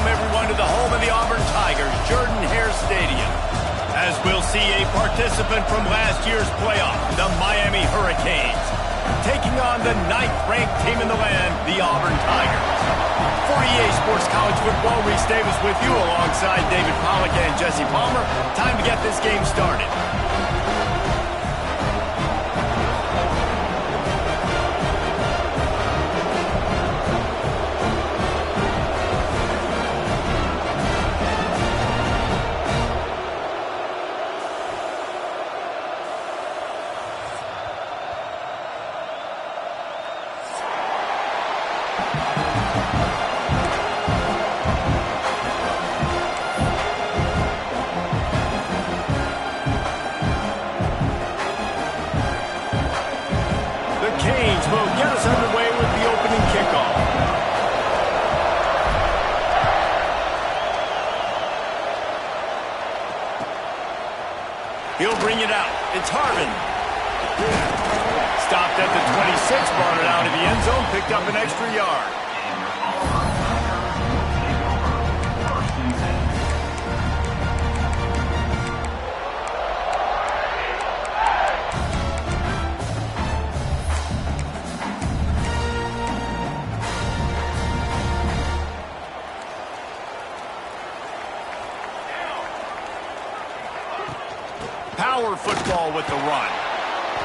welcome everyone to the home of the Auburn Tigers, Jordan-Hare Stadium. As we'll see a participant from last year's playoff, the Miami Hurricanes, taking on the 9th-ranked team in the land, the Auburn Tigers. For EA Sports College Football, Reese Davis with you alongside David Pollack and Jesse Palmer. Time to get this game started. Will get us underway with the opening kickoff. He'll bring it out. It's Harvin. Stopped at the 26, brought it out of the end zone, picked up an extra yard. Power football with the run.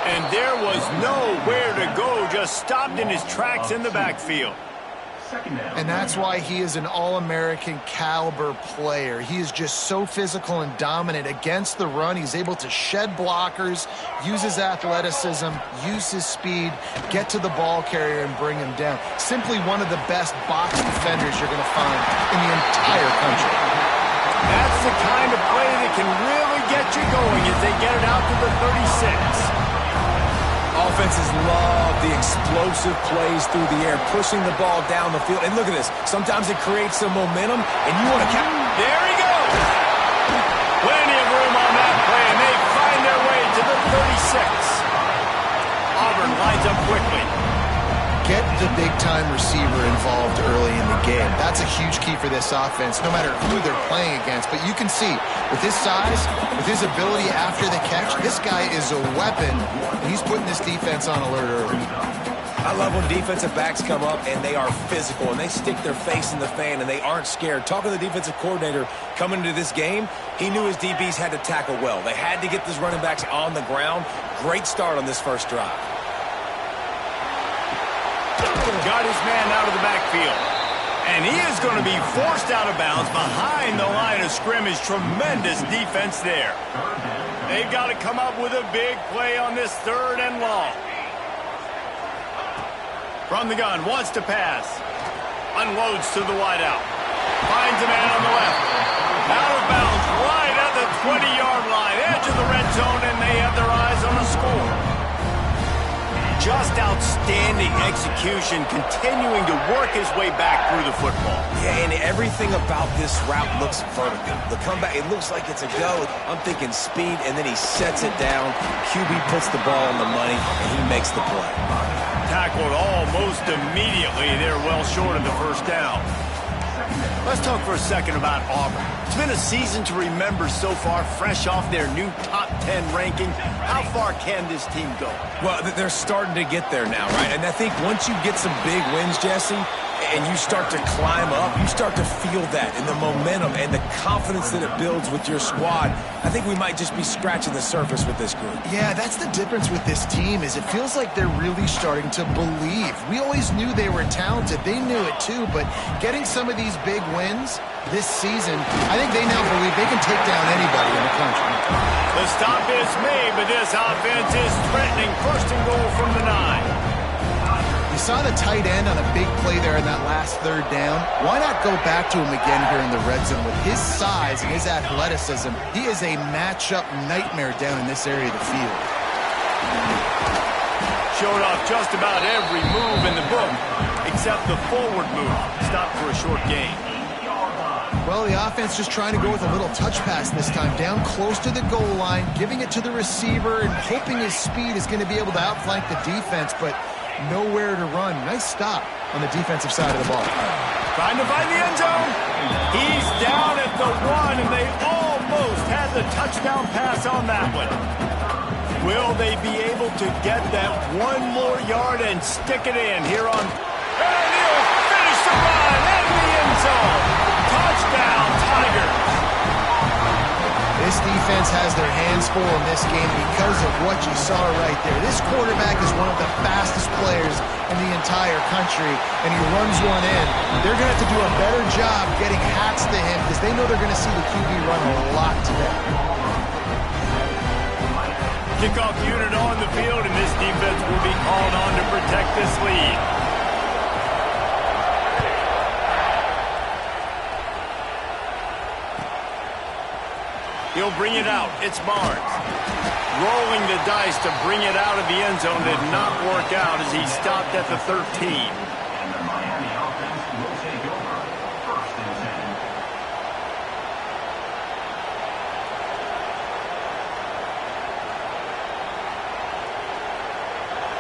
And there was nowhere to go, just stopped in his tracks in the backfield. And that's why he is an All-American caliber player. He is just so physical and dominant against the run. He's able to shed blockers, use his athleticism, use his speed, get to the ball carrier and bring him down. Simply one of the best box defenders you're going to find in the entire country. That's the kind of play that can really get you going as they get it out to the 36. Offenses love the explosive plays through the air, pushing the ball down the field. And look at this. Sometimes it creates some momentum, and you want to count. There he goes. Plenty of room on that play, and they find their way to the 36. Auburn lines up quickly. Get the big-time receiver involved early in the game. That's a huge key for this offense, no matter who they're playing against. But you can see, with his size, with his ability after the catch, this guy is a weapon, and he's putting this defense on alert early. I love when defensive backs come up, and they are physical, and they stick their face in the fan, and they aren't scared. Talking to the defensive coordinator coming into this game, he knew his DBs had to tackle well. They had to get these running backs on the ground. Great start on this first drive. Got his man out of the backfield. And he is going to be forced out of bounds behind the line of scrimmage. Tremendous defense there. They've got to come up with a big play on this 3rd and long. From the gun, wants to pass. Unloads to the wideout. Finds a man on the left. Out of bounds, right at the 20-yard line. Edge of the red zone, and they have their eyes on the score. Just outstanding execution, continuing to work his way back through the football. Yeah, and everything about this route looks vertical. The comeback, it looks like it's a go. I'm thinking speed, and then he sets it down. QB puts the ball on the money, and he makes the play. Tackled almost immediately. They're well short of the first down. Let's talk for a second about Auburn. It's been a season to remember so far, fresh off their new top 10 ranking. How far can this team go? Well, they're starting to get there now, right? And I think once you get some big wins, Jesse, and you start to climb up, you start to feel that and the momentum and the confidence that it builds with your squad. I think we might just be scratching the surface with this group. Yeah, that's the difference with this team is it feels like they're really starting to believe. We always knew they were talented. They knew it too, but getting some of these big wins this season, I think they now believe they can take down anybody in the country. The stop is made, but this offense is threatening. 1st and goal from the 9. You saw the tight end on a big play there in that last 3rd down. Why not go back to him again here in the red zone? With his size and his athleticism, he is a matchup nightmare down in this area of the field. Showed off just about every move in the book, except the forward move. Stopped for a short gain. Well, the offense just trying to go with a little touch pass this time. Down close to the goal line, giving it to the receiver and hoping his speed is going to be able to outflank the defense, but nowhere to run. Nice stop on the defensive side of the ball. Trying to find the end zone. He's down at the 1, and they almost had the touchdown pass on that one. Will they be able to get that 1 more yard and stick it in here on... And he'll finish the run in the end zone. Touchdown, Tigers. This defense has their hands full in this game because of what you saw right there. This quarterback is one of the fastest players in the entire country, and he runs one in. They're going to have to do a better job getting hats to him because they know they're going to see the QB run a lot today. Kickoff unit on the field, and this defense will be called on to protect this lead. He'll bring it out. It's Barnes. Rolling the dice to bring it out of the end zone did not work out as he stopped at the 13.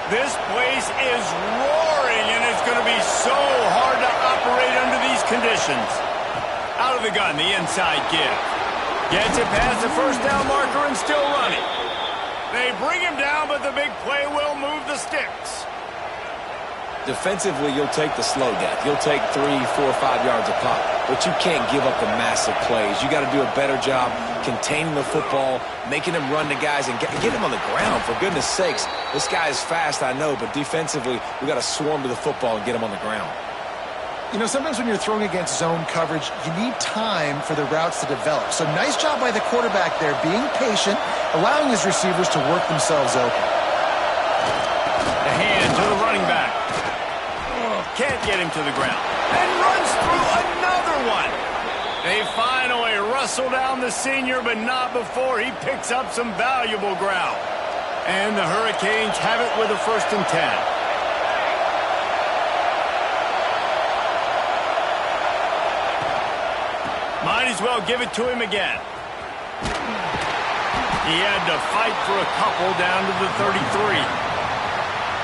This place is roaring, and it's going to be so hard to operate under these conditions. Out of the gun, the inside give. Gets it past the first down marker and still running. They bring him down, but the big play will move the sticks. Defensively, you'll take the slow death. You'll take 3, 4, 5 yards a pop, but you can't give up the massive plays. You got to do a better job containing the football, making him run to guys, and get him on the ground. For goodness sakes, this guy is fast, I know, but defensively, we got to swarm to the football and get him on the ground. You know, sometimes when you're throwing against zone coverage, you need time for the routes to develop. So nice job by the quarterback there, being patient, allowing his receivers to work themselves open. The hand to the running back. Can't get him to the ground. And runs through another one. They finally wrestle down the senior, but not before he picks up some valuable ground. And the Hurricanes have it with a 1st and 10. Might as well give it to him again. He had to fight for a couple down to the 33.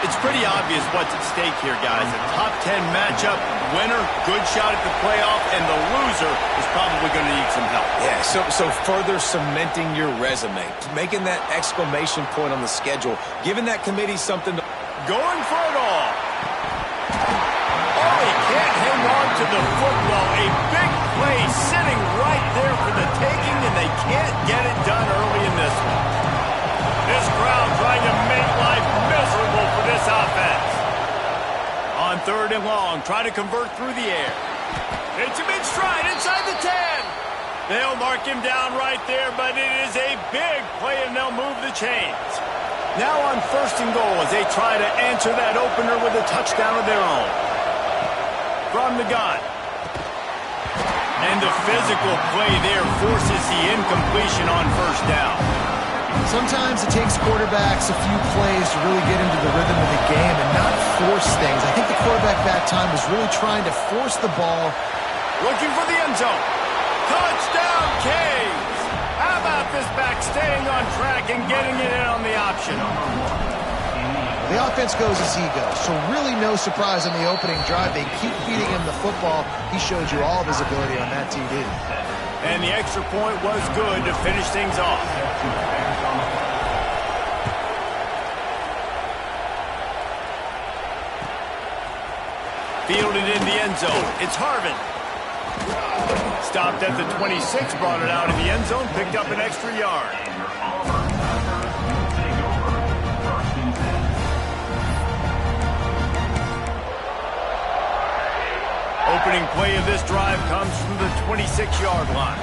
It's pretty obvious what's at stake here, guys. A top 10 matchup, winner, good shot at the playoff, and the loser is probably going to need some help. Yeah, so further cementing your resume, making that exclamation point on the schedule, giving that committee something to... Going for it all. Oh, he can't hang on to the football. A big play sitting right there for the taking, and they can't get it done early in this one. This crowd trying to make life miserable for this offense. On 3rd and long, try to convert through the air. It's a big stride inside the 10. They'll mark him down right there, but it is a big play, and they'll move the chains. Now on 1st and goal as they try to answer that opener with a touchdown of their own. From the gun. And the physical play there forces the incompletion on 1st down. Sometimes it takes quarterbacks a few plays to really get into the rhythm of the game and not force things. I think the quarterback that time was really trying to force the ball. Looking for the end zone. Touchdown, Canes! How about this back staying on track and getting it in on the option? The offense goes as he goes, so really no surprise on the opening drive. They keep feeding him the football. He showed you all of his ability on that TV. And the extra point was good to finish things off. Fielded in the end zone. It's Harvin. Stopped at the 26, brought it out in the end zone, picked up an extra yard. Opening play of this drive comes from the 26-yard line.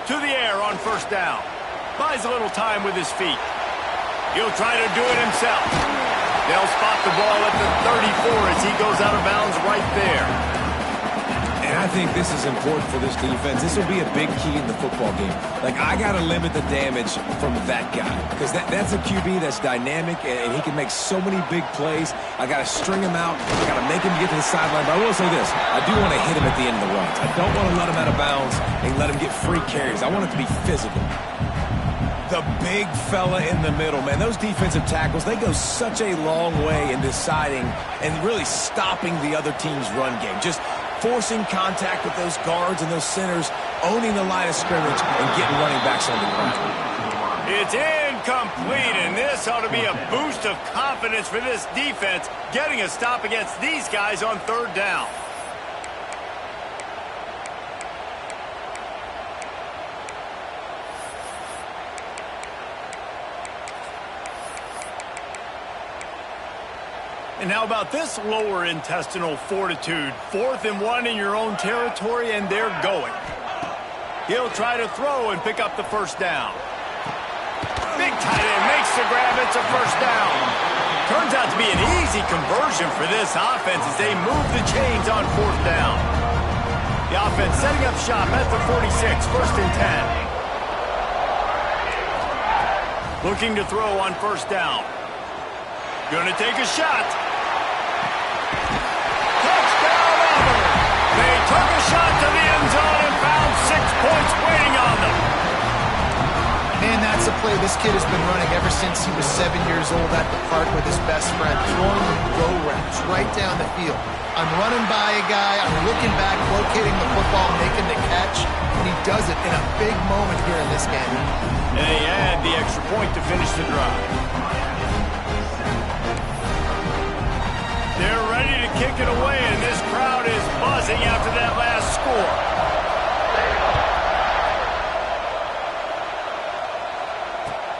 To the air on 1st down. Buys a little time with his feet. He'll try to do it himself. They'll spot the ball at the 34 as he goes out of bounds right there. And I think this is important for this defense. This will be a big key in the football game. Like, I got to limit the damage from that guy because that's a QB that's dynamic and he can make so many big plays. I got to string him out. I got to make him get to the sideline. But I will say this. I do want to hit him at the end of the runs. I don't want to let him out of bounds and let him get free carries. I want it to be physical. The big fella in the middle, man. Those defensive tackles, they go such a long way in deciding and really stopping the other team's run game. Just forcing contact with those guards and those centers, owning the line of scrimmage, and getting running backs on the ground. It's incomplete, and this ought to be a boost of confidence for this defense, getting a stop against these guys on third down. And how about this lower intestinal fortitude? 4th and 1 in your own territory, and they're going. He'll try to throw and pick up the first down. Big tight end makes the grab. It's a first down. Turns out to be an easy conversion for this offense as they move the chains on 4th down. The offense setting up shop at the 46, 1st and 10. Looking to throw on first down. Gonna take a shot. Touchdown, Auburn! They took a shot to the end zone and found 6 points waiting on them. Man, that's a play this kid has been running ever since he was 7 years old at the park with his best friend, throwing go routes right down the field. I'm running by a guy, I'm looking back, locating the football, making the catch, and he does it in a big moment here in this game. And they add the extra point to finish the drive. They're ready to kick it away, and this crowd is buzzing after that last score.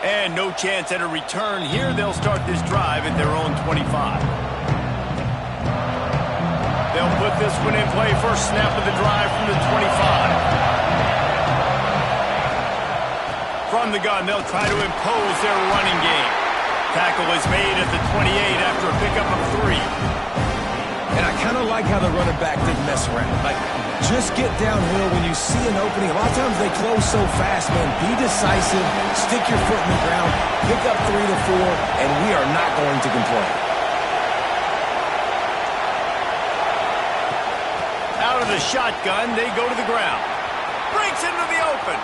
And no chance at a return here. They'll start this drive at their own 25. They'll put this one in play. First snap of the drive from the 25. From the gun, they'll try to impose their running game. Tackle is made at the 28 after a pickup of 3. And I kind of like how the running back didn't mess around. Like, just get downhill when you see an opening. A lot of times they close so fast, man. Be decisive, stick your foot in the ground, pick up 3 to 4, and we are not going to complain. Out of the shotgun, they go to the ground. Breaks into the open.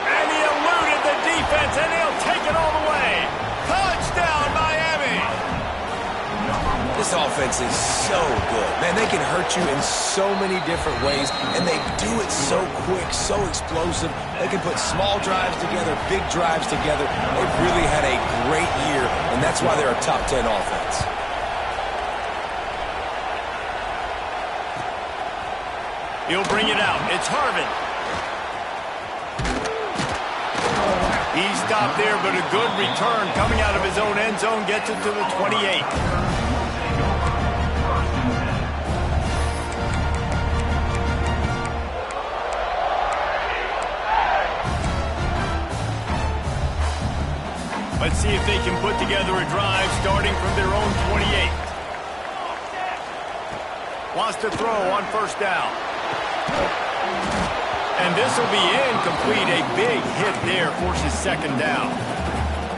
And he eluded the defense, and he'll take it all the way. Touchdown, Miami! This offense is so good. Man, they can hurt you in so many different ways, and they do it so quick, so explosive. They can put small drives together, big drives together. They've really had a great year, and that's why they're a top 10 offense. He'll bring it out. It's Harvin. He stopped there, but a good return coming out of his own end zone gets it to the 28. Let's see if they can put together a drive starting from their own 28. Wants to throw on first down. And this will be incomplete. A big hit there forces second down.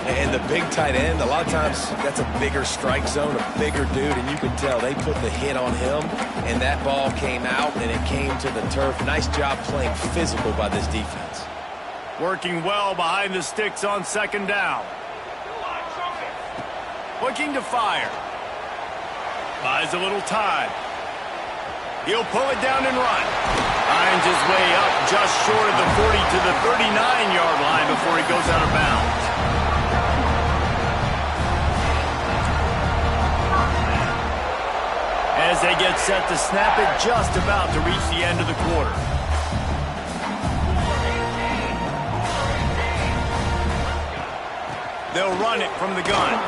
And the big tight end, a lot of times that's a bigger strike zone, a bigger dude, and you can tell they put the hit on him, and that ball came out, and it came to the turf. Nice job playing physical by this defense. Working well behind the sticks on second down. Looking to fire. Buys a little time. He'll pull it down and run. Finds his way up just short of the 40 to the 39-yard line before he goes out of bounds. As they get set to snap it, just about to reach the end of the quarter. They'll run it from the gun.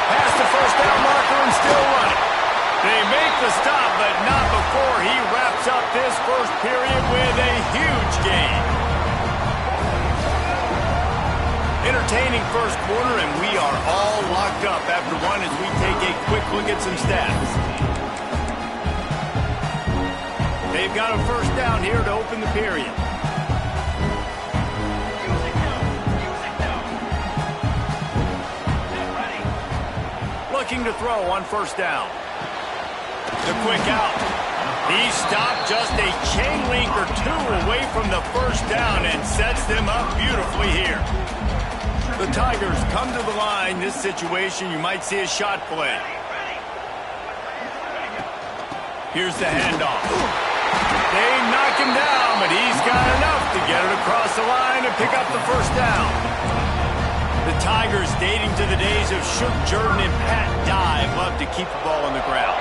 Past the first down marker and still running. They make the stop, but not before he wraps up this first period with a huge gain. Entertaining first quarter, and we are all locked up after one as we take a quick look at some stats. They've got a first down here to open the period. Looking to throw on first down. The quick out. He stopped just a chain link or two away from the first down and sets them up beautifully here. The Tigers come to the line. This situation, you might see a shot play. Here's the handoff. They knock him down, but he's got enough to get it across the line and pick up the first down. The Tigers, dating to the days of Shook Jordan and Pat Dye, love to keep the ball on the ground.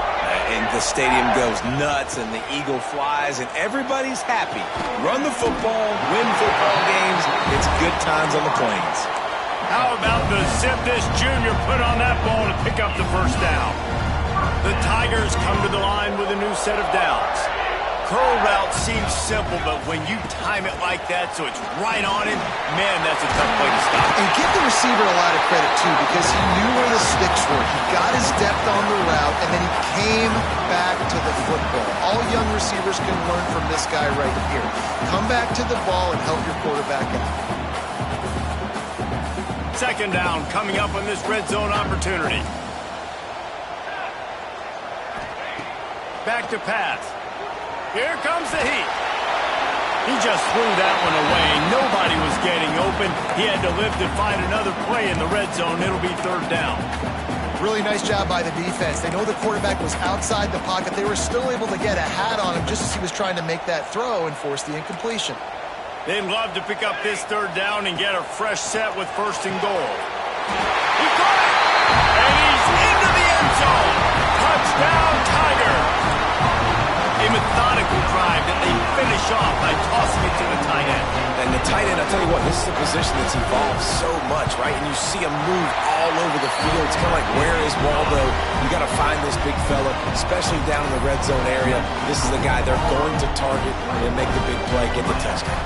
And the stadium goes nuts, and the eagle flies, and everybody's happy. Run the football, win football games. It's good times on the plains. How about the zip this junior put on that ball to pick up the first down? The Tigers come to the line with a new set of downs. Curl route seems simple, but when you time it like that so it's right on him, man, that's a tough play to stop. And give the receiver a lot of credit, too, because he knew where the sticks were. He got his depth on the route, and then he came back to the football. All young receivers can learn from this guy right here. Come back to the ball and help your quarterback out. Second down coming up on this red zone opportunity. Back to pass. Here comes the heat. He just threw that one away. Nobody was getting open. He had to live to find another play in the red zone. It'll be third down. Really nice job by the defense. They know the quarterback was outside the pocket. They were still able to get a hat on him just as he was trying to make that throw and force the incompletion. They'd love to pick up this third down and get a fresh set with first and goal. He caught it! And he's into the end zone! Touchdown, Tigers! A methodical drive that they finish off by tossing it to the tight end. And the tight end, I'll tell you what, this is a position that's evolved so much, right? And you see him move all over the field. It's kind of like, where is Waldo? You got to find this big fella, especially down in the red zone area. This is the guy they're going to target and make the big play, get the touchdown.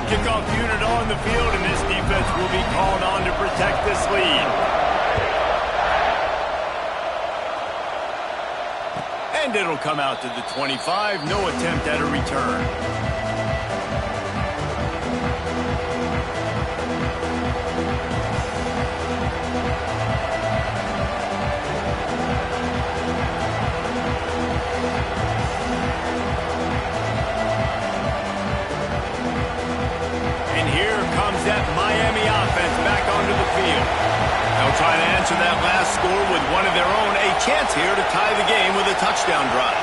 Kickoff unit on the field, and this defense will be called on to protect this lead. And it'll come out to the 25. No attempt at a return. And here comes that Miami offense back onto the field. They'll try to answer that last score with one of their own. A chance here to tie the game with a touchdown drive.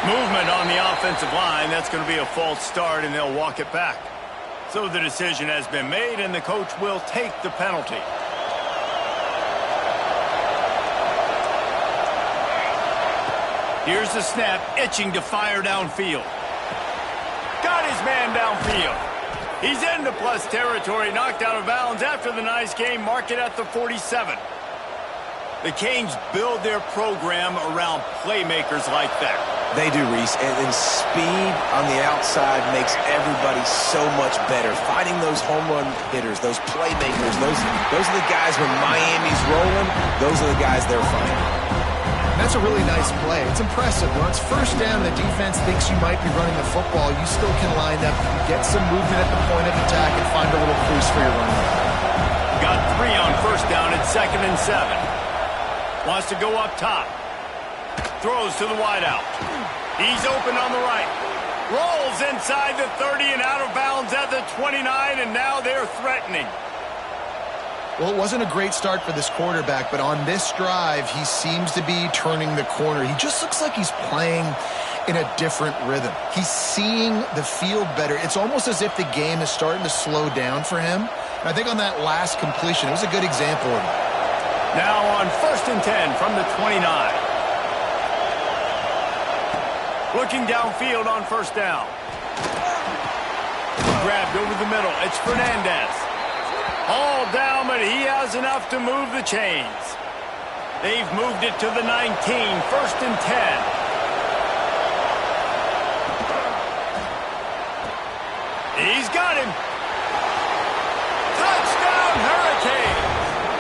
Movement on the offensive line. That's going to be a false start, and they'll walk it back. So the decision has been made, and the coach will take the penalty. Here's the snap, itching to fire downfield. Got his man downfield. He's into plus territory, knocked out of bounds after the nice game. Mark it at the 47. The Canes build their program around playmakers like that. They do, Reese, and speed on the outside makes everybody so much better. Finding those home run hitters, those playmakers, those are the guys when Miami's rolling, those are the guys they're finding. That's a really nice play. It's impressive. When it's first down, the defense thinks you might be running the football. You still can line up, get some movement at the point of attack, and find a little crease for your running. Got 3 on first down at 2nd and 7. Wants to go up top. Throws to the wideout. He's open on the right. Rolls inside the 30 and out of bounds at the 29, and now they're threatening. Well, it wasn't a great start for this quarterback, but on this drive, he seems to be turning the corner. He just looks like he's playing in a different rhythm. He's seeing the field better. It's almost as if the game is starting to slow down for him. And I think on that last completion, it was a good example of it. Now on 1st and 10 from the 29. Looking downfield on first down. Grabbed over the middle. It's Fernandez. All down, but he has enough to move the chains. They've moved it to the 19. 1st and 10. He's got him. Touchdown, Hurricane.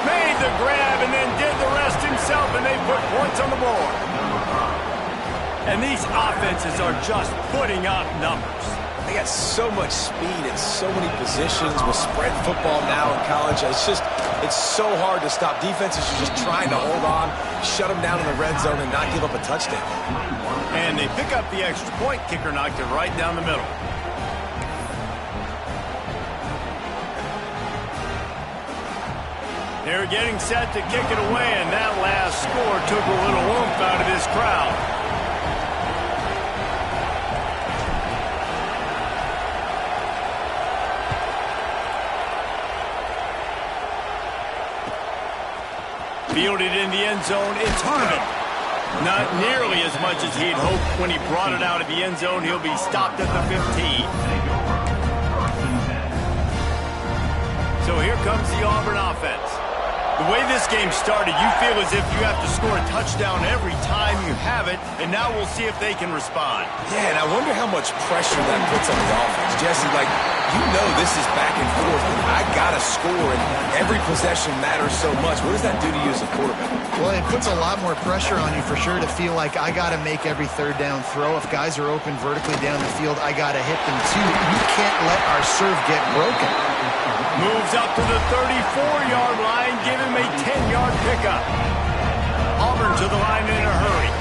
Made the grab and then did the rest himself, and they put points on the board. And these offenses are just putting up numbers. They got so much speed at so many positions with spread football now in college. It's just It's so hard to stop. Defenses are just trying to hold on, shut them down in the red zone, and not give up a touchdown. And they pick up the extra point. Kicker knocked it right down the middle. They're getting set to kick it away, and that last score took a little oomph out of this crowd. Fielded in the end zone, it's Harmon. Not nearly as much as he'd hoped when he brought it out of the end zone. He'll be stopped at the 15. So here comes the Auburn offense. The way this game started, you feel as if you have to score a touchdown every time you have it, and now we'll see if they can respond. Yeah, and I wonder how much pressure that puts on the offense. Jesse, like, you know this is back and forth. I got to score, and every possession matters so much. What does that do to you as a quarterback? Well, it puts a lot more pressure on you for sure to feel like I got to make every third down throw. If guys are open vertically down the field, I got to hit them too. You can't let our serve get broken. Moves up to the 34-yard line, give him a 10-yard pickup. Auburn to the line in a hurry.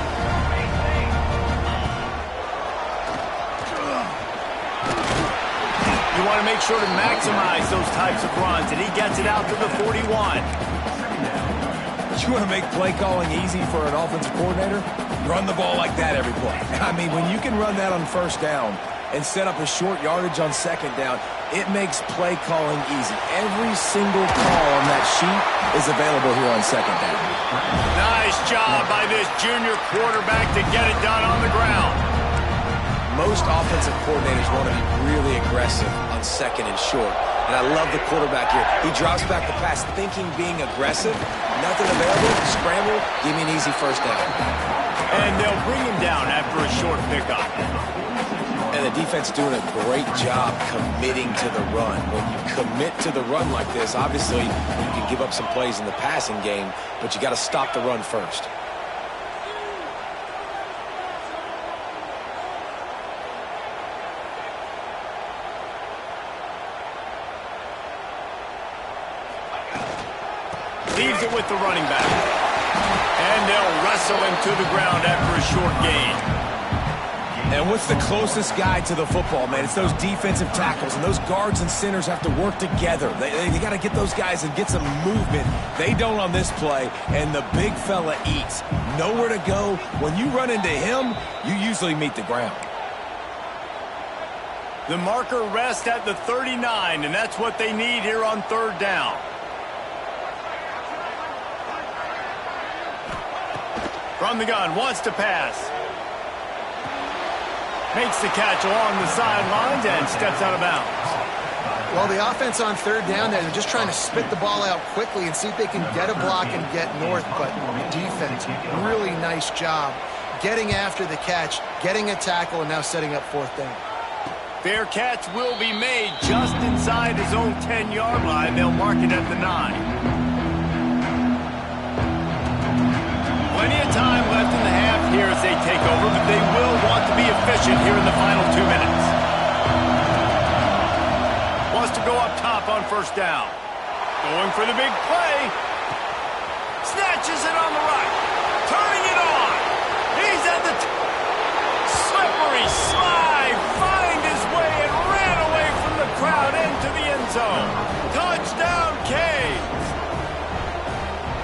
You want to make sure to maximize those types of runs, and he gets it out to the 41. You want to make play calling easy for an offensive coordinator? Run the ball like that every play. I mean, when you can run that on first down and set up a short yardage on second down, it makes play calling easy. Every single call on that sheet is available here on second down. Nice job by this junior quarterback to get it done on the ground. Most offensive coordinators want to be really aggressive on second and short. And I love the quarterback here. He drops back the pass, thinking being aggressive. Nothing available, scramble, give me an easy first down. And they'll bring him down after a short pickup. And the defense doing a great job committing to the run. When you commit to the run like this, obviously you can give up some plays in the passing game, but you got to stop the run first. Leaves it with the running back. And they'll wrestle him to the ground after a short gain. And what's the closest guy to the football, man? It's those defensive tackles, and those guards and centers have to work together. They got to get those guys and get some movement. They don't on this play, and the big fella eats. Nowhere to go. When you run into him, you usually meet the ground. The marker rests at the 39, and that's what they need here on third down. From the gun, wants to pass. Makes the catch along the sidelines and steps out of bounds. Well, the offense on third down there, they're just trying to spit the ball out quickly and see if they can get a block and get north. But defense, really nice job getting after the catch, getting a tackle, and now setting up fourth down. Fair catch will be made just inside his own 10-yard line. They'll mark it at the 9. Plenty of time left in the half here as they take over, but they will want to be efficient here in the final 2 minutes. Wants to go up top on first down. Going for the big play. Snatches it on the right. Turning it on. He's at the slippery slide. Find his way and ran away from the crowd into the end zone. Touchdown, Canes.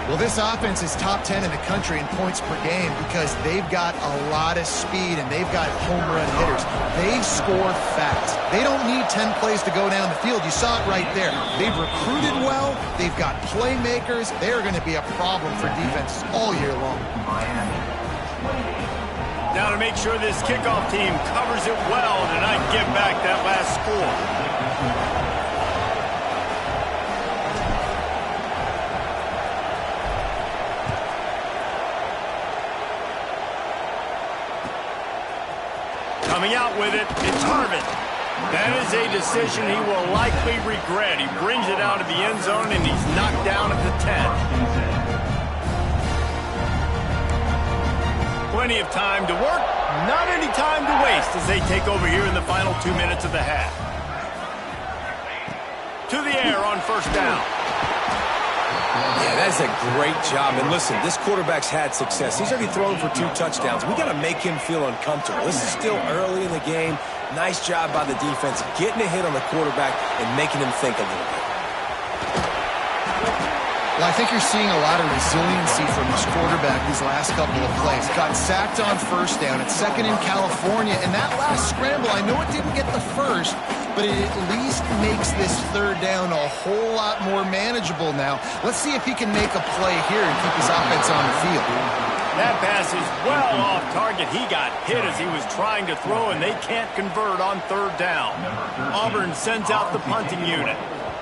Well, this offense is top 10 in the country in points per game because they've got a lot of speed and they've got home run hitters. They score fast. They don't need 10 plays to go down the field. You saw it right there. They've recruited well. They've got playmakers. They're going to be a problem for defenses all year long. Now to make sure this kickoff team covers it well and not give back that last score. Coming out with it, it's Harvin. That is a decision he will likely regret. He brings it out of the end zone, and he's knocked down at the 10. Plenty of time to work, not any time to waste as they take over here in the final 2 minutes of the half. To the air on first down. Yeah, that's a great job. And listen, this quarterback's had success. He's already thrown for 2 touchdowns. We got to make him feel uncomfortable. This is still early in the game. Nice job by the defense, getting a hit on the quarterback and making him think a little bit. Well, I think you're seeing a lot of resiliency from this quarterback these last couple of plays. Got sacked on first down. It's second in California. And that last scramble, I know it didn't get the first, but it at least makes this third down a whole lot more manageable now. Let's see if he can make a play here and keep his offense on the field. That pass is well off target. He got hit as he was trying to throw, and they can't convert on third down. Auburn sends out the punting unit.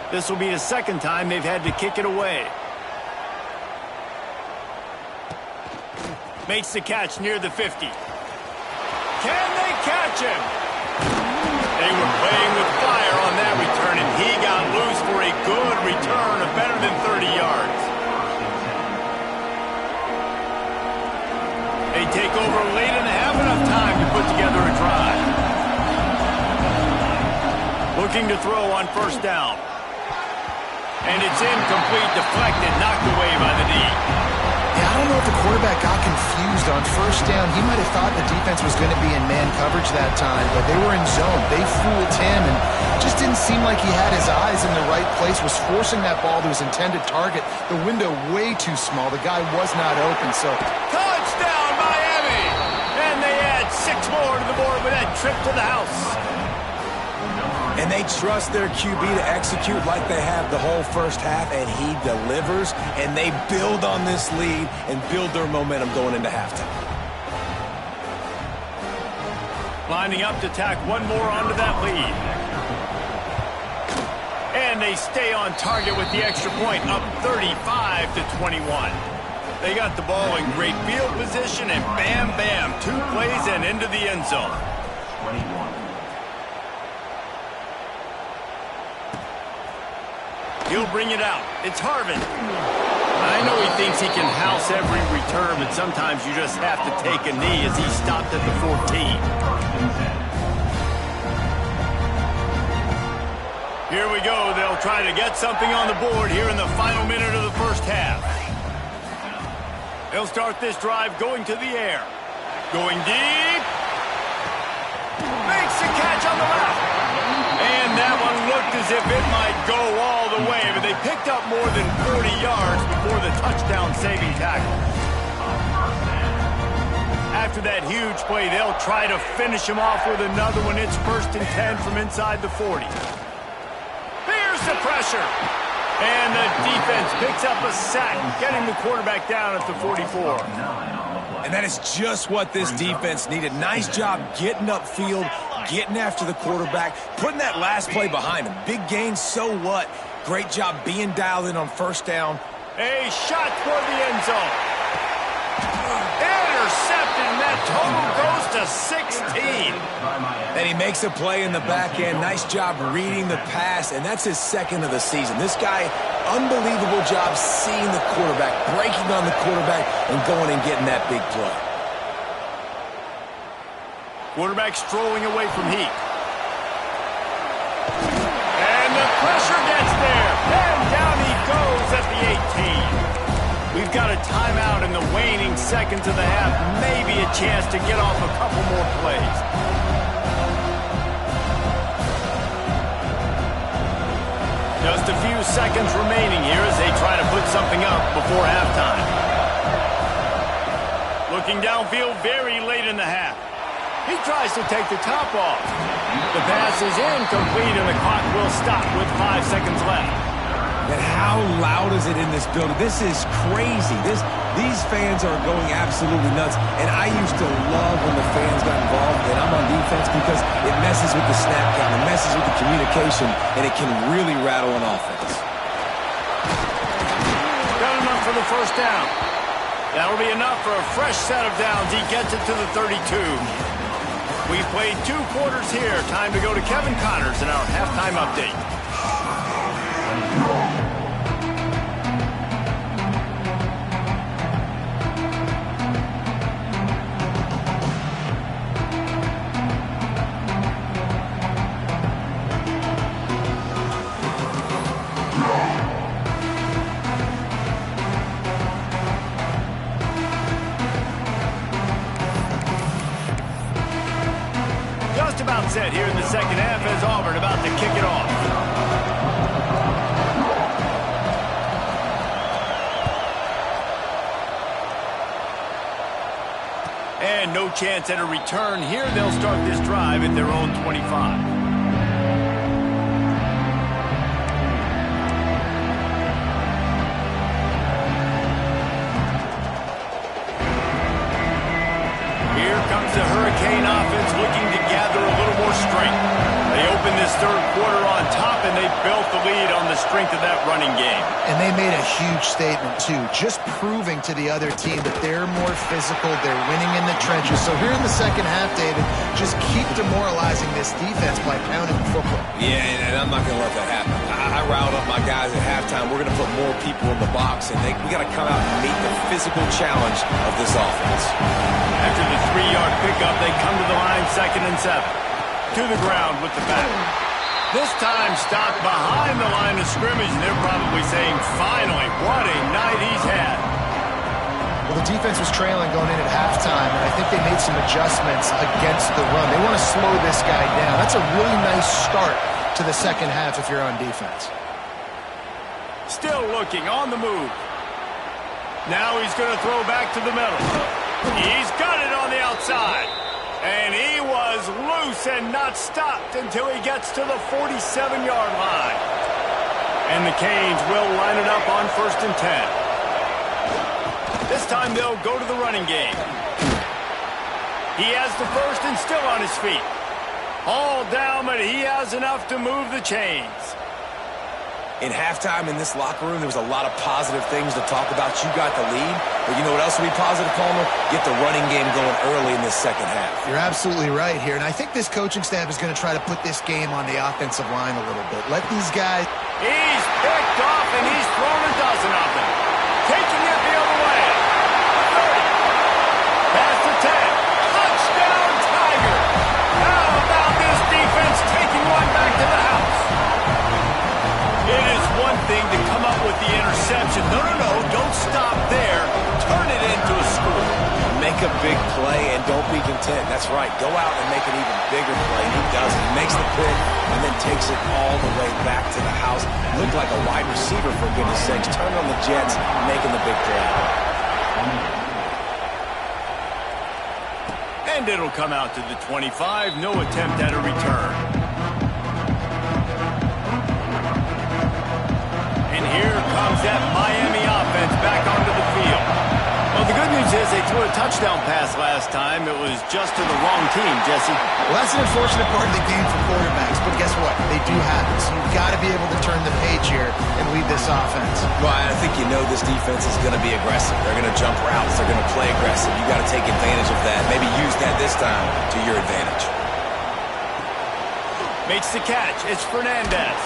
This will be the second time they've had to kick it away. Makes the catch near the 50. Can they catch him? They were playing with fire on that return, and he got loose for a good return of better than 30 yards. They take over late and have enough time to put together a drive. Looking to throw on first down. And it's incomplete, deflected, knocked away by the D. Yeah, I don't know if the quarterback got confused on first down. He might have thought the defense was going to be in man coverage that time, but they were in zone. They fooled him, and just didn't seem like he had his eyes in the right place, was forcing that ball to his intended target. The window way too small. The guy was not open, so... Touchdown, Miami! And they add 6 more to the board with that trip to the house. And they trust their QB to execute like they have the whole first half, and he delivers, and they build on this lead and build their momentum going into halftime. Lining up to tack one more onto that lead. And they stay on target with the extra point, up 35-21. They got the ball in great field position, and bam, bam, 2 plays and into the end zone. 21. He'll bring it out. It's Harvin. I know he thinks he can house every return, but sometimes you just have to take a knee as he stopped at the 14. Here we go. They'll try to get something on the board here in the final minute of the first half. They'll start this drive going to the air. Going deep. Makes the catch on the left. And that one looked as if it might go all the way, but they picked up more than 40 yards before the touchdown-saving tackle. After that huge play, they'll try to finish him off with another one. It's 1st and 10 from inside the 40. Here's the pressure. And the defense picks up a sack, getting the quarterback down at the 44. And that is just what this defense needed. Nice job getting upfield, getting after the quarterback, putting that last play behind him. Big gain, so what? Great job being dialed in on first down. A shot toward the end zone. Intercepted, and that total goes to 16. And he makes a play in the back end. Nice job reading the pass, and that's his 2nd of the season. This guy, unbelievable job seeing the quarterback, breaking on the quarterback, and going and getting that big play. Quarterback strolling away from Heat. And the pressure gets there. And down he goes at the 18. We've got a timeout in the waning seconds of the half. Maybe a chance to get off a couple more plays. Just a few seconds remaining here as they try to put something up before halftime. Looking downfield very late in the half. He tries to take the top off. The pass is incomplete, and the clock will stop with 5 seconds left. And how loud is it in this building? This is crazy. These fans are going absolutely nuts. And I used to love when the fans got involved, and I'm on defense, because it messes with the snap count, it messes with the communication, and it can really rattle an offense. Got enough for the first down. That'll be enough for a fresh set of downs. He gets it to the 32. We've played 2 quarters here. Time to go to Kevin Connors in our halftime update. just about set here in the second half as Auburn about to kick it off. And no chance at a return here. They'll start this drive at their own 25. The Hurricane offense looking to gather a little more strength. They opened this third quarter on top, and they built the lead on the strength of that running game. And they made a huge statement, too, just proving to the other team that they're more physical, they're winning in the trenches. So here in the second half, David, just keep demoralizing this defense by pounding the football. Yeah, and I'm not going to let that happen. I riled up my guys at halftime. We're going to put more people in the box, and we got to come out and meet the physical challenge of this offense. After the 3-yard pickup, they come to the line, 2nd and 7. To the ground with the back. This time stopped behind the line of scrimmage, and they're probably saying, finally, what a night he's had. Well, the defense was trailing going in at halftime, and I think they made some adjustments against the run. They want to slow this guy down. That's a really nice start to the second half if you're on defense. Still looking on the move. Now he's going to throw back to the middle. He's got it on the outside. And he was loose and not stopped until he gets to the 47-yard line. And the Canes will line it up on 1st and 10. This time they'll go to the running game. He has the first and still on his feet. All down, but he has enough to move the chains. In halftime in this locker room, there was a lot of positive things to talk about. You got the lead, but you know what else will be positive, Palmer? Get the running game going early in this second half. You're absolutely right here, and I think this coaching staff is going to try to put this game on the offensive line a little bit. Let these guys... He's picked off, and he's thrown a dozen of them. Taking it the other way. 30. Pass to 10. Touchdown, Tiger. How about this defense taking one back to the house? It is one thing to come up with the interception. No, don't stop there. Turn it into a score. Make a big play and don't be content. That's right. Go out and make an even bigger play. He does it. He makes the pick and then takes it all the way back to the house. Looked like a wide receiver, for goodness sakes. Turn on the Jets, making the big play. And it'll come out to the 25. No attempt at a return. And here comes that Miami offense back onto the field. Well, the good news is they threw a touchdown pass last time. It was just to the wrong team, Jesse. Well, that's an unfortunate part of the game for quarterbacks, but guess what? They do have it, so you've got to be able to turn the page here and lead this offense. Well, I think you know this defense is going to be aggressive. They're going to jump routes. They're going to play aggressive. You got to take advantage of that. Maybe use that this time to your advantage. Makes the catch. It's Fernandez.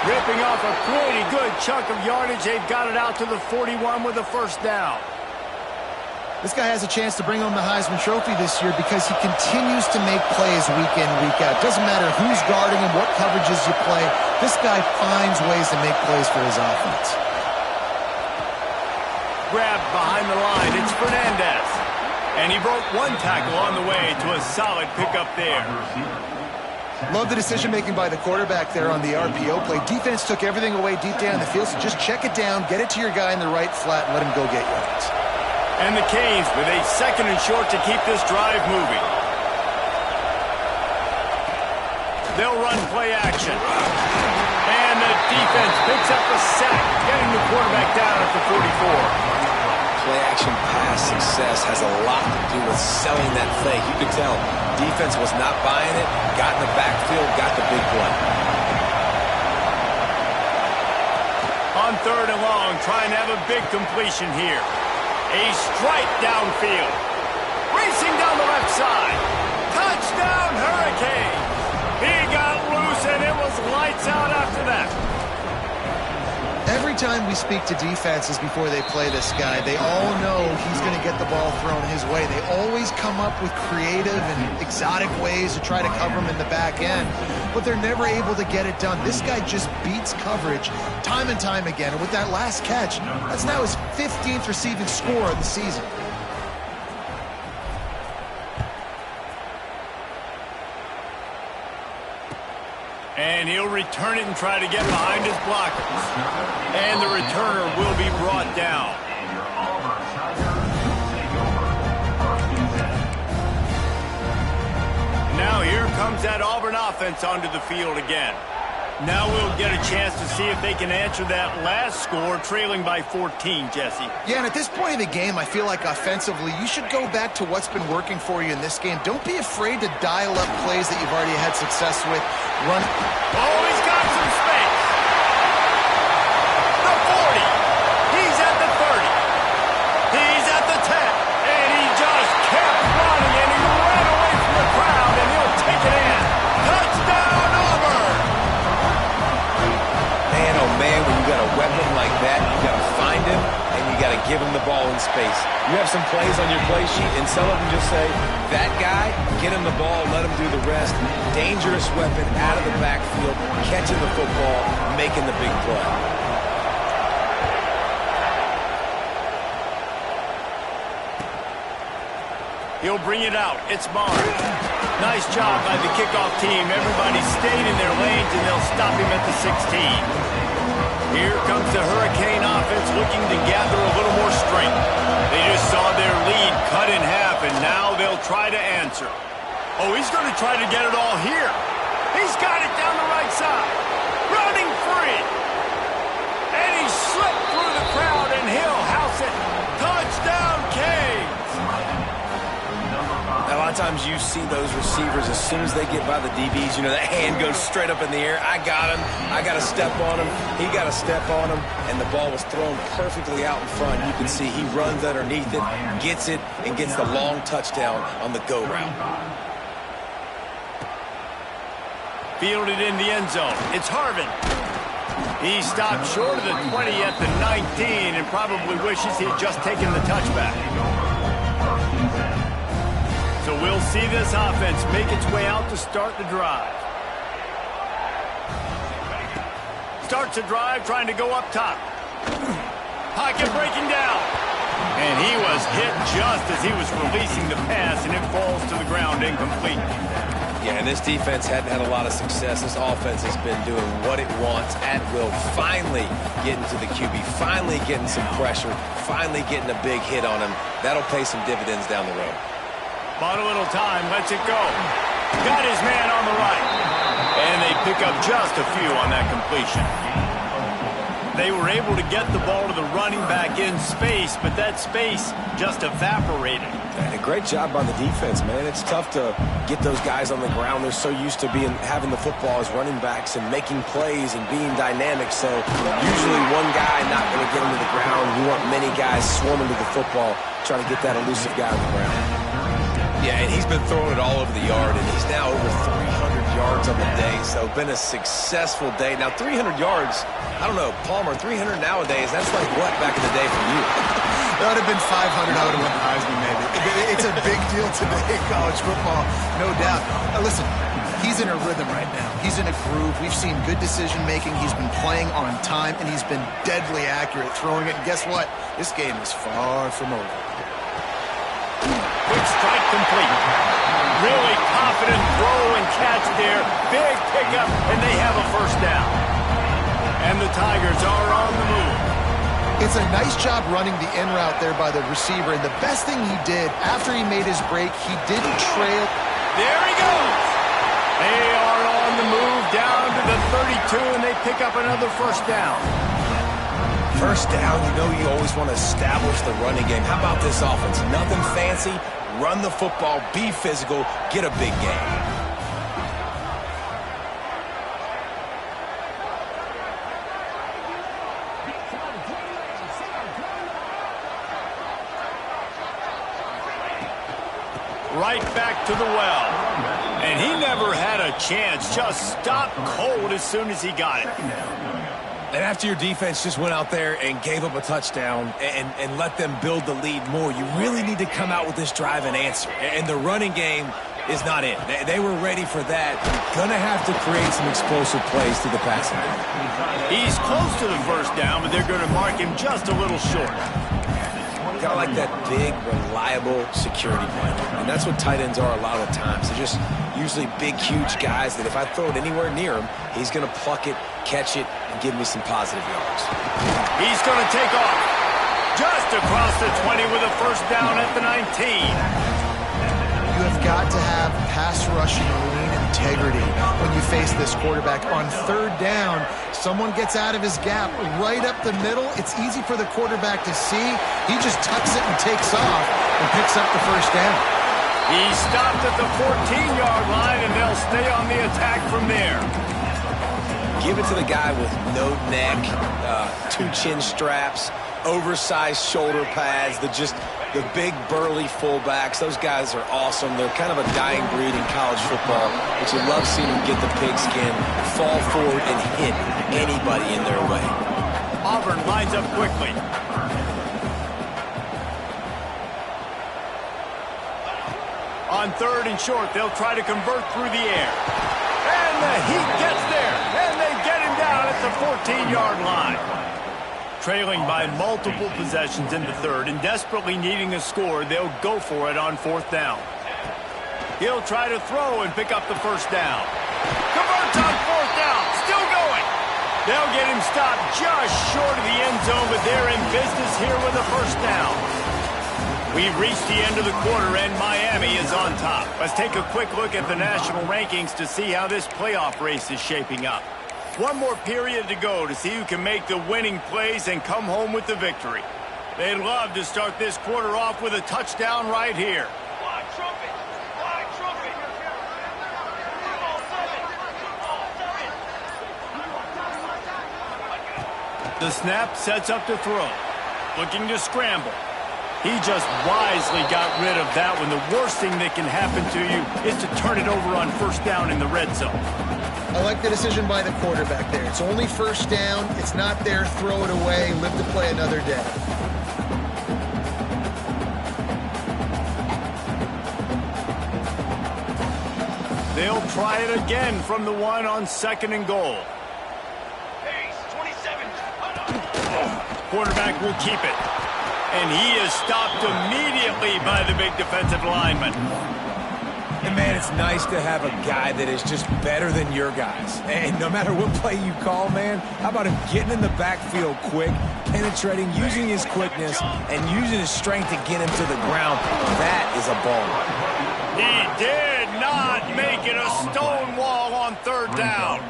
Ripping off a pretty good chunk of yardage. They've got it out to the 41 with a first down. This guy has a chance to bring home the Heisman Trophy this year because he continues to make plays week in, week out. Doesn't matter who's guarding him, what coverages you play. This guy finds ways to make plays for his offense. Grabbed behind the line. It's Fernandez. And he broke one tackle on the way to a solid pickup there. Love the decision-making by the quarterback there on the RPO play. Defense took everything away deep down the field, so just check it down, get it to your guy in the right flat, and let him go get yards. And the Canes with a 2nd and short to keep this drive moving. They'll run play action. And the defense picks up a sack, getting the quarterback down at the 44. Play action pass success has a lot to do with selling that fake. You could tell defense was not buying it, got in the backfield, got the big play. On 3rd and long, trying to have a big completion here. A strike downfield. Racing down the left side. Touchdown, Hurricane. He got loose, and it was lights out after that. Every time we speak to defenses before they play this guy, they all know he's going to get the ball thrown his way. They always come up with creative and exotic ways to try to cover him in the back end, but they're never able to get it done. This guy just beats coverage time and time again, and with that last catch, that's now his 15th receiving score of the season. And he'll return it and try to get behind his blockers. And the returner will be brought down. Now here comes that Auburn offense onto the field again. Now we'll get a chance to see if they can answer that last score, trailing by 14, Jesse. Yeah, and at this point in the game, I feel like offensively, you should go back to what's been working for you in this game. Don't be afraid to dial up plays that you've already had success with. Run. Oh, he's got some space. The 40. He's at the 30. He's at the 10. And he just kept running, and he ran away from the crowd, and he'll take it in. Touchdown, Auburn! Man, oh man, when you got a weapon like that, you got to find him, and you got to give him the ball in space. You have some plays on your play sheet, and some of them just say, that guy, get him the ball, let him do the rest. Dangerous weapon out of the backfield, catching the football, making the big play. He'll bring it out. It's Barnes. Nice job by the kickoff team. Everybody stayed in their lanes, and they'll stop him at the 16. Here comes the Hurricane offense looking to gather a little more strength. They just saw their lead cut in half, and now they'll try to answer. Oh, he's going to try to get it all here. He's got it down the right side. Running free. And he slipped through the crowd, and he'll house it. Touchdown, Canes. A lot of times you see those receivers, as soon as they get by the DBs, you know, that hand goes straight up in the air. I got him. I got to step on him. He got to step on him. And the ball was thrown perfectly out in front. You can see he runs underneath it, gets it, and gets the long touchdown on the go route. Fielded in the end zone. It's Harvin. He stopped short of the 20 at the 19 and probably wishes he'd just taken the touchback. So we'll see this offense make its way out to start the drive. Starts a drive trying to go up top. Pocket breaking down. And he was hit just as he was releasing the pass, and it falls to the ground incomplete. Yeah, and this defense hadn't had a lot of success. This offense has been doing what it wants at will. Finally getting to the QB, finally getting some pressure, finally getting a big hit on him. That'll pay some dividends down the road. Bought a little time, lets it go. Got his man on the right. And they pick up just a few on that completion. They were able to get the ball to the running back in space, but that space just evaporated. And a great job by the defense, man. It's tough to get those guys on the ground. They're so used to having the football as running backs and making plays and being dynamic. So usually one guy not going to get him to the ground. You want many guys swarming to the football, trying to get that elusive guy on the ground. Yeah, and he's been throwing it all over the yard, and he's now over 300 yards on the day, so been a successful day. Now, 300 yards, I don't know, Palmer, 300 nowadays, that's like what back in the day for you? That would have been 500. I would have won the Heisman, maybe. It's a big deal today in college football, no doubt. Now, listen, he's in a rhythm right now. He's in a groove. We've seen good decision-making. He's been playing on time, and he's been deadly accurate throwing it. And guess what? This game is far from over. Quick strike complete. Really confident throw and catch there. Big pickup, and they have a first down. And the Tigers are on the move. It's a nice job running the in route there by the receiver. And the best thing he did after he made his break, he didn't trail. There he goes. They are on the move down to the 32, and they pick up another first down. First down, you know you always want to establish the running game. How about this offense? Nothing fancy. Run the football, be physical, get a big game. Right back to the well. And he never had a chance. Just stopped cold as soon as he got it. And after your defense just went out there and gave up a touchdown and let them build the lead more, you really need to come out with this drive and answer. And the running game is not it. They were ready for that. Gonna have to create some explosive plays to the passing game. He's close to the first down, but they're going to mark him just a little short. Kind of like that big, reliable security blanket. And that's what tight ends are a lot of the times. They're just Usually big, huge guys that if I throw it anywhere near him, he's going to pluck it, catch it, and give me some positive yards. He's going to take off. Just across the 20 with a first down at the 19. You have got to have pass rushing lean integrity when you face this quarterback. On third down, someone gets out of his gap right up the middle. It's easy for the quarterback to see. He just tucks it and takes off and picks up the first down. He stopped at the 14-yard line, and they'll stay on the attack from there. Give it to the guy with no neck, 2 chin straps, oversized shoulder pads, the big burly fullbacks. Those guys are awesome. They're kind of a dying breed in college football, but you love seeing them get the pigskin, fall forward, and hit anybody in their way. Auburn lines up quickly. On third and short, they'll try to convert through the air. And the heat gets there, and they get him down at the 14-yard line. Trailing by multiple possessions in the third and desperately needing a score, they'll go for it on fourth down. He'll try to throw and pick up the first down. Converts on fourth down, still going. They'll get him stopped just short of the end zone, but they're in business here with a first down. We've reached the end of the quarter, and Miami is on top. Let's take a quick look at the national rankings to see how this playoff race is shaping up. One more period to go to see who can make the winning plays and come home with the victory. They'd love to start this quarter off with a touchdown right here. The snap sets up to throw. Looking to scramble. He just wisely got rid of that one. The worst thing that can happen to you is to turn it over on first down in the red zone. I like the decision by the quarterback there. It's only first down. It's not there. Throw it away. Live to play another day. They'll try it again from the one on second and goal. Quarterback will keep it. And he is stopped immediately by the big defensive lineman. And, man, it's nice to have a guy that is just better than your guys. And no matter what play you call, man, how about him getting in the backfield quick, penetrating, using his quickness, and using his strength to get him to the ground. That is a ball. He did not make it a stone wall on third down.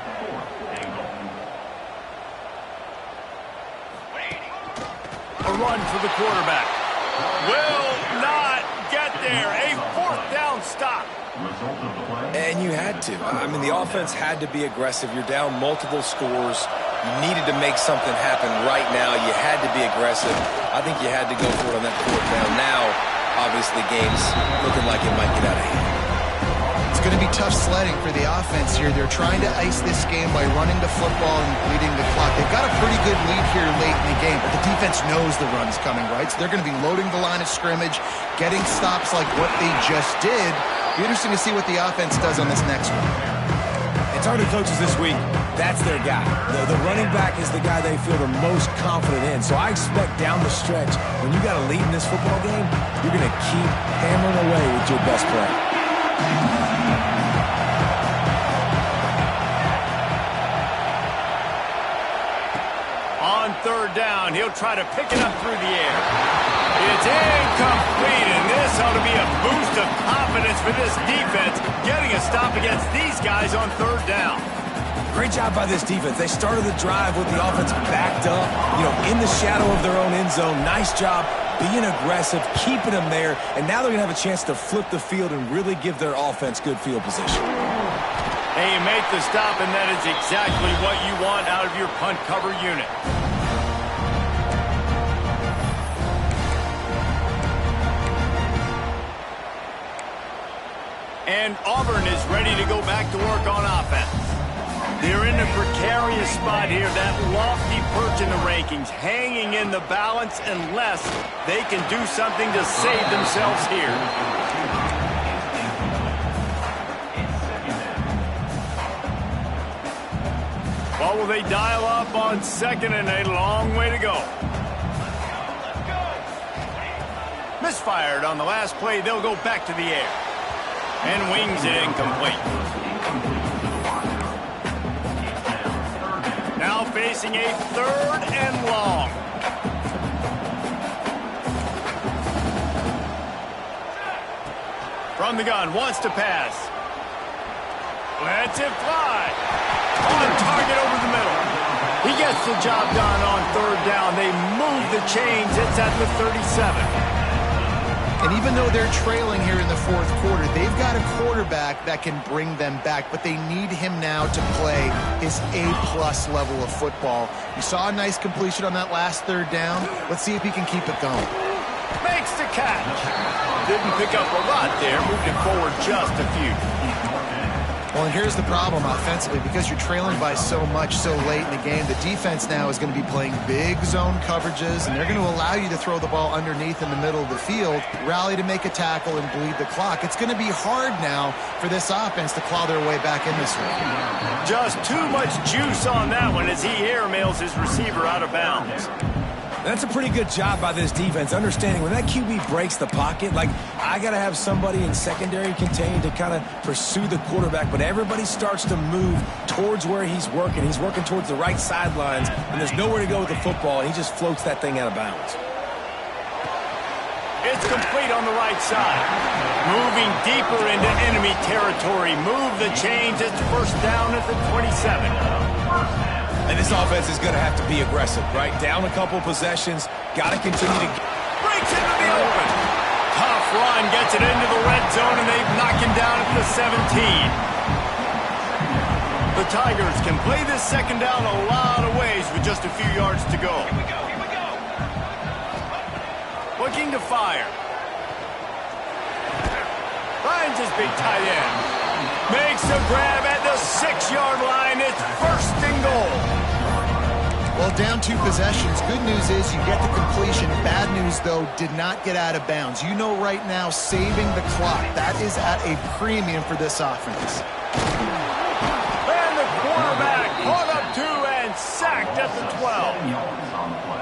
A run for the quarterback. Will not get there. A fourth down stop. And you had to. I mean, the offense had to be aggressive. You're down multiple scores. You needed to make something happen right now. You had to be aggressive. I think you had to go for it on that fourth down. Now, obviously, game's looking like it might get out of hand. It's going to be tough sledding for the offense here. They're trying to ice this game by running the football and bleeding the clock. They've got a pretty good lead here late in the game, but the defense knows the run's coming, right? So they're going to be loading the line of scrimmage, getting stops like what they just did. Be interesting to see what the offense does on this next one. And talking to coaches this week, that's their guy. The running back is the guy they feel the most confident in. So I expect down the stretch, when you got a lead in this football game, you're going to keep hammering away with your best player. On third down, he'll try to pick it up through the air. It's incomplete, and this ought to be a boost of confidence for this defense, getting a stop against these guys on third down. Great job by this defense. They started the drive with the offense backed up, in the shadow of their own end zone. Nice job being aggressive, keeping them there, and now they're going to have a chance to flip the field and really give their offense good field position. And you make the stop, and that is exactly what you want out of your punt cover unit. And Auburn is ready to go back to work on offense. They're in a precarious spot here, that lofty perch in the rankings, hanging in the balance unless they can do something to save themselves here. What will they dial up on second, and a long way to go? Misfired on the last play. They'll go back to the air. And wings it incomplete. Now facing a 3rd and long. From the gun, wants to pass. Lets it fly. On target over the middle. He gets the job done on 3rd down. They move the chains. It's at the 37. And even though they're trailing here in the 4th quarter, they've got a quarterback that can bring them back, but they need him now to play his A-plus level of football. You saw a nice completion on that last 3rd down. Let's see if he can keep it going. Makes the catch. Didn't pick up a lot there. Moved it forward just a few. Well, and here's the problem offensively. Because you're trailing by so much so late in the game, the defense now is going to be playing big zone coverages, and they're going to allow you to throw the ball underneath in the middle of the field, rally to make a tackle, and bleed the clock. It's going to be hard now for this offense to claw their way back in this one. Just too much juice on that one as he airmails his receiver out of bounds. That's a pretty good job by this defense, understanding when that QB breaks the pocket, like, I got to have somebody in secondary contained to kind of pursue the quarterback, but everybody starts to move towards where he's working. He's working towards the right sidelines, and there's nowhere to go with the football, and he just floats that thing out of bounds. It's complete on the right side. Moving deeper into enemy territory. Move the chains. It's 1st down at the 27. And this offense is going to have to be aggressive, right? Down a couple possessions, got to continue to... Breaks into the open. Tough run, gets it into the red zone, and they knock him down at the 17. The Tigers can play this 2nd down a lot of ways with just a few yards to go. Here we go, here we go. Looking to fire. Finds his big tight end. Makes the grab at the 6-yard line. It's 1st and goal. Well, down 2 possessions. Good news is you get the completion. Bad news, though, did not get out of bounds. You know right now, saving the clock, that is at a premium for this offense. And the quarterback caught up 2 and sacked at the 12.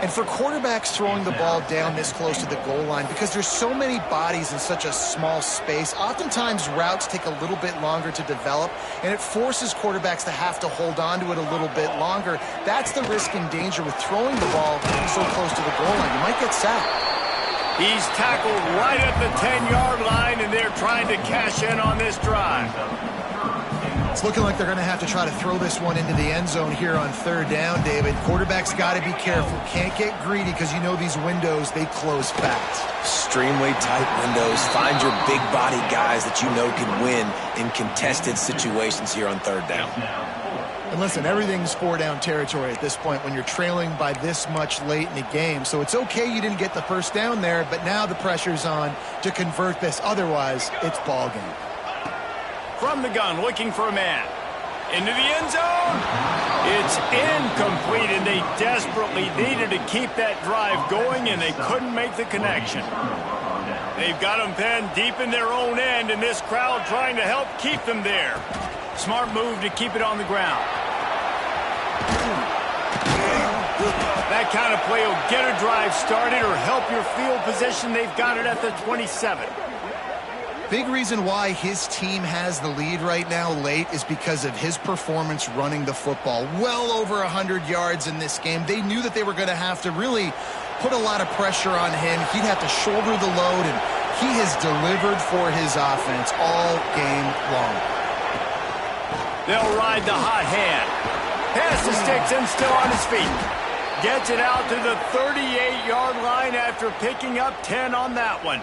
And for quarterbacks throwing the ball down this close to the goal line, because there's so many bodies in such a small space, oftentimes routes take a little bit longer to develop, and it forces quarterbacks to have to hold on to it a little bit longer. That's the risk and danger with throwing the ball so close to the goal line. You might get sacked. He's tackled right at the 10-yard line, and they're trying to cash in on this drive. It's looking like they're going to have to try to throw this one into the end zone here on 3rd down, David. Quarterback's got to be careful. Can't get greedy because you know these windows, they close fast. Extremely tight windows. Find your big body guys that you know can win in contested situations here on 3rd down. And listen, everything's 4-down territory at this point when you're trailing by this much late in the game. So it's okay you didn't get the 1st down there, but now the pressure's on to convert this. Otherwise, it's ball game. From the gun, looking for a man. Into the end zone. It's incomplete, and they desperately needed to keep that drive going, and they couldn't make the connection. They've got them pinned deep in their own end, and this crowd trying to help keep them there. Smart move to keep it on the ground. That kind of play will get a drive started or help your field position. They've got it at the 27. Big reason why his team has the lead right now late is because of his performance running the football. Well over 100 yards in this game. They knew that they were going to have to really put a lot of pressure on him. He'd have to shoulder the load, and he has delivered for his offense all game long. They'll ride the hot hand. Pass the sticks and still on his feet. Gets it out to the 38-yard line after picking up 10 on that one.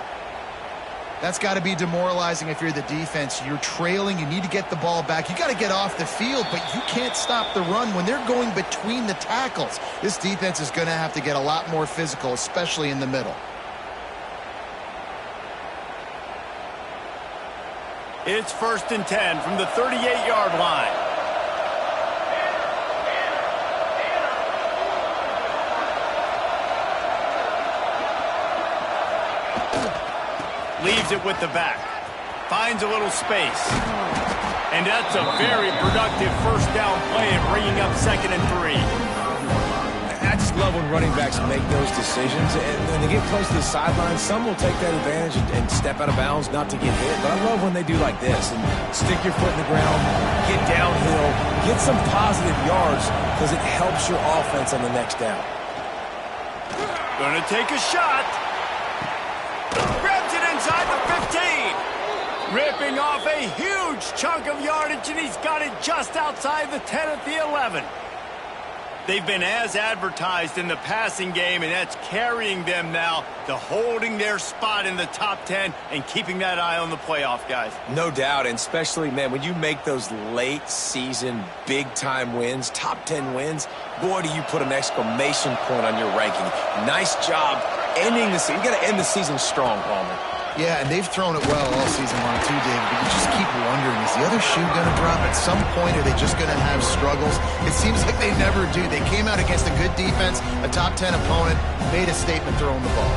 That's got to be demoralizing if you're the defense. You're trailing. You need to get the ball back. You got to get off the field, but you can't stop the run when they're going between the tackles. This defense is going to have to get a lot more physical, especially in the middle. It's 1st and 10 from the 38-yard line. Leaves it with the back. Finds a little space. And that's a very productive 1st down play and bringing up 2nd and 3. That just love when running backs make those decisions. And when they get close to the sideline, some will take that advantage and step out of bounds not to get hit. But I love when they do like this and stick your foot in the ground, get downhill, get some positive yards because it helps your offense on the next down. Gonna take a shot. Grabs it inside the 15. Ripping off a huge chunk of yardage, and he's got it just outside the 10 at the 11. They've been as advertised in the passing game, and that's carrying them now to holding their spot in the top 10 and keeping that eye on the playoff, guys. No doubt, and especially, man, when you make those late-season big-time wins, top 10 wins, boy, do you put an exclamation point on your ranking. Nice job ending the season. You got to end the season strong, Palmer. Yeah, and they've thrown it well all season long, too, David. But you just keep wondering, is the other shoe going to drop at some point? Are they just going to have struggles? It seems like they never do. They came out against a good defense, a top 10 opponent, made a statement throwing the ball.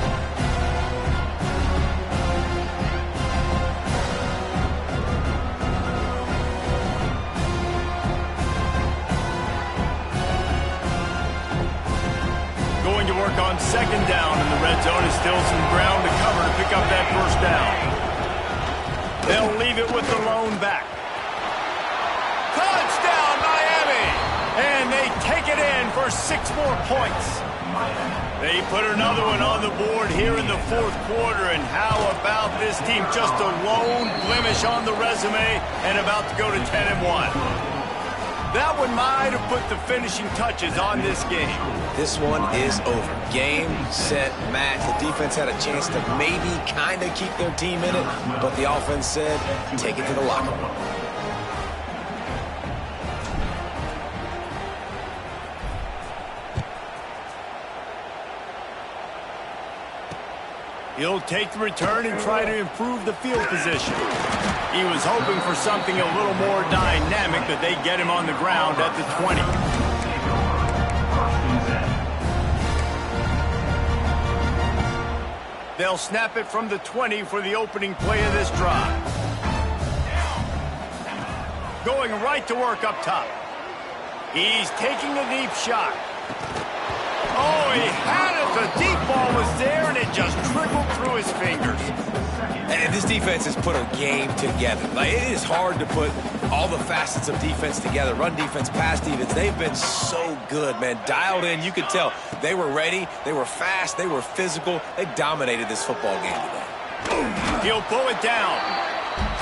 Going to work on second down in the red zone. Is still some ground to cover to pick up that first down. They'll leave it with the lone back. Touchdown, Miami! And they take it in for 6 more points. They put another one on the board here in the fourth quarter. And how about this team? Just a lone blemish on the resume and about to go to 10-1. That one might have put the finishing touches on this game. This one is over. Game, set, match. The defense had a chance to maybe kind of keep their team in it, but the offense said, take it to the locker room. He'll take the return and try to improve the field position. He was hoping for something a little more dynamic, but they get him on the ground at the 20. They'll snap it from the 20 for the opening play of this drive. Going right to work up top. He's taking a deep shot. Oh, he had it. The deep ball was there, and it just trickled through his fingers. And this defense has put a game together. Like, it is hard to put all the facets of defense together. Run defense, pass defense. They've been so good, man. Dialed in. You could tell they were ready. They were fast. They were physical. They dominated this football game today. He'll pull it down.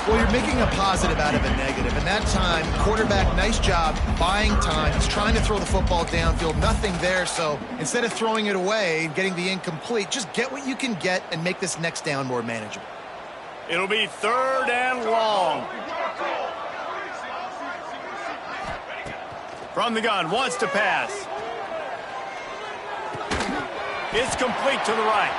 Well, you're making a positive out of a negative. And that time, quarterback, nice job, buying time. He's trying to throw the football downfield. Nothing there, so instead of throwing it away and getting the incomplete, just get what you can get and make this next down more manageable. It'll be 3rd and long. From the gun, wants to pass. It's complete to the right.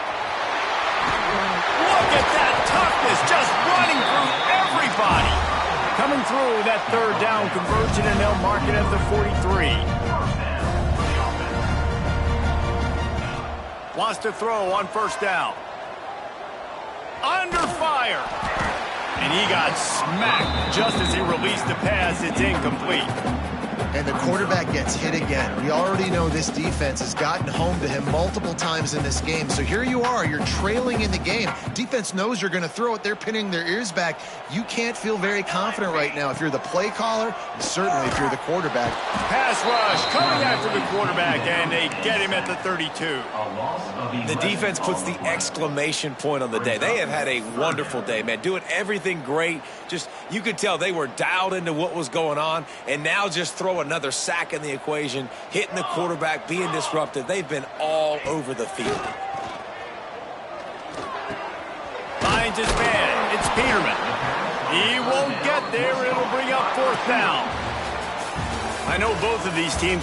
Look at that toughness, just running through everybody. Coming through that 3rd down conversion, and they'll mark it at the 43. Wants to throw on 1st down. Under fire. And he got smacked just as he released the pass. It's incomplete. And the quarterback gets hit again. We already know this defense has gotten home to him multiple times in this game. So here you are, you're trailing in the game. Defense knows you're going to throw it. They're pinning their ears back. You can't feel very confident right now if you're the play caller, and certainly if you're the quarterback. Pass rush coming after the quarterback, and they get him at the 32. The defense puts the exclamation point on the day. They have had a wonderful day, man. Doing everything great. Just, you could tell they were dialed into what was going on, and now just throw another sack in the equation, hitting the quarterback, being disruptive. They've been all over the field. Finds his man. It's Peterman. He won't get there. It'll bring up 4th down. I know both of these teams